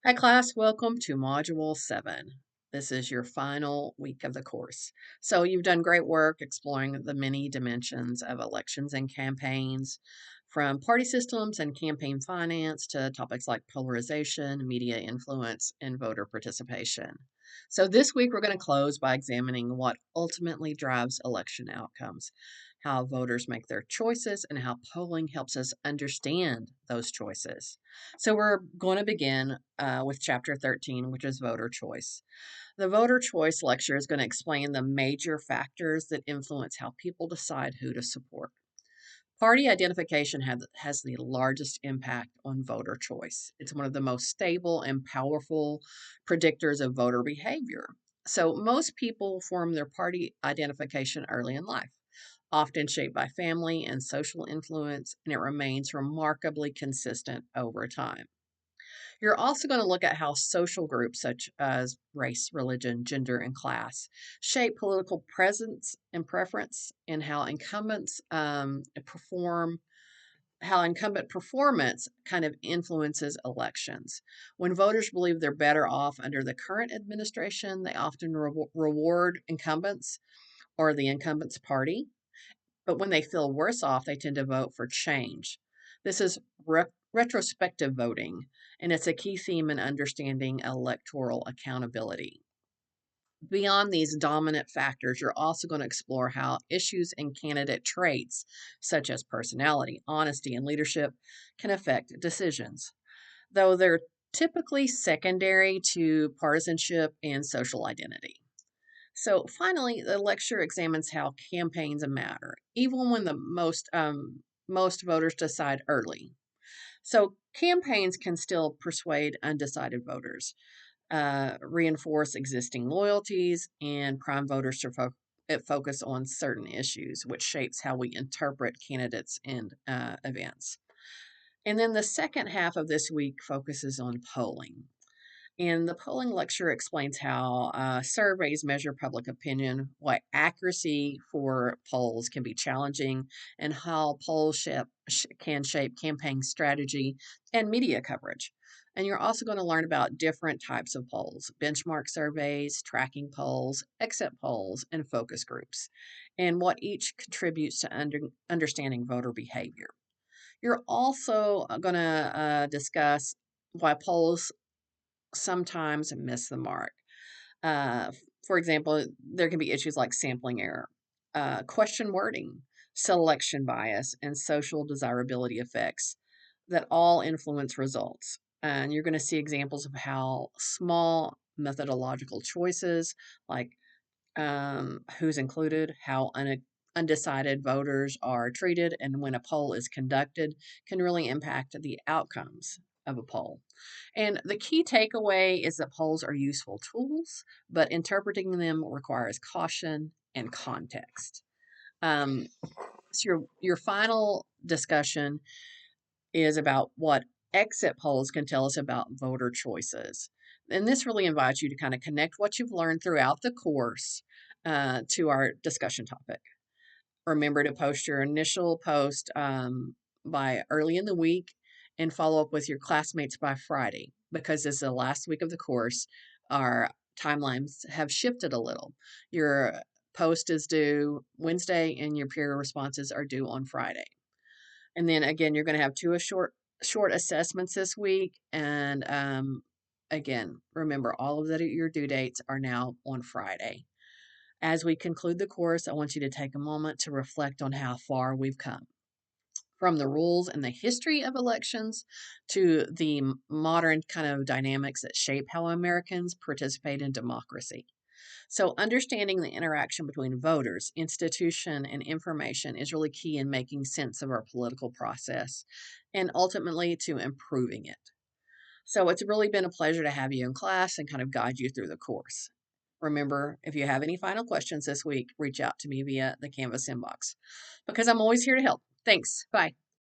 Hi, class. Welcome to Module 7. This is your final week of the course. So, you've done great work exploring the many dimensions of elections and campaigns, from party systems and campaign finance to topics like polarization, media influence, and voter participation. So, this week we're going to close by examining what ultimately drives election outcomes, how voters make their choices, and how polling helps us understand those choices. So, we're going to begin with Chapter 13, which is voter choice. The voter choice lecture is going to explain the major factors that influence how people decide who to support. Party identification has the largest impact on voter choice. It's one of the most stable and powerful predictors of voter behavior. So, most people form their party identification early in life, often shaped by family and social influence, and it remains remarkably consistent over time. You're also going to look at how social groups such as race, religion, gender, and class shape political presence and preference, and how incumbent performance kind of influences elections. When voters believe they're better off under the current administration, they often reward incumbents or the incumbent's party. But when they feel worse off, they tend to vote for change. This is retrospective voting, and it's a key theme in understanding electoral accountability. Beyond these dominant factors, you're also going to explore how issues and candidate traits, such as personality, honesty, and leadership, can affect decisions, though they're typically secondary to partisanship and social identity. So finally, the lecture examines how campaigns matter, even when the most voters decide early. So campaigns can still persuade undecided voters, reinforce existing loyalties, and prime voters to focus on certain issues, which shapes how we interpret candidates and events. And then the second half of this week focuses on polling. And the polling lecture explains how surveys measure public opinion, why accuracy for polls can be challenging, and how can shape campaign strategy and media coverage. And you're also going to learn about different types of polls: benchmark surveys, tracking polls, exit polls, and focus groups, and what each contributes to understanding voter behavior. You're also going to discuss why polls sometimes miss the mark. Uh, for example, there can be issues like sampling error, question wording, selection bias, and social desirability effects that all influence results. And you're going to see examples of how small methodological choices, like who's included, how undecided voters are treated, and when a poll is conducted, can really impact the outcomes of a poll. And the key takeaway is that polls are useful tools, but interpreting them requires caution and context. Um, so your final discussion is about what exit polls can tell us about voter choices. And this really invites you to kind of connect what you've learned throughout the course to our discussion topic. Remember to post your initial post by early in the week and follow up with your classmates by Friday, because this is the last week of the course. Our timelines have shifted a little. Your post is due Wednesday and your peer responses are due on Friday. And then again, you're going to have two short assessments this week. And again, remember all of your due dates are now on Friday. As we conclude the course, I want you to take a moment to reflect on how far we've come, from the rules and the history of elections to the modern kind of dynamics that shape how Americans participate in democracy. So, understanding the interaction between voters, institution, and information is really key in making sense of our political process and ultimately to improving it. So, it's really been a pleasure to have you in class and kind of guide you through the course. Remember, if you have any final questions this week, reach out to me via the Canvas inbox because I'm always here to help. Thanks. Bye.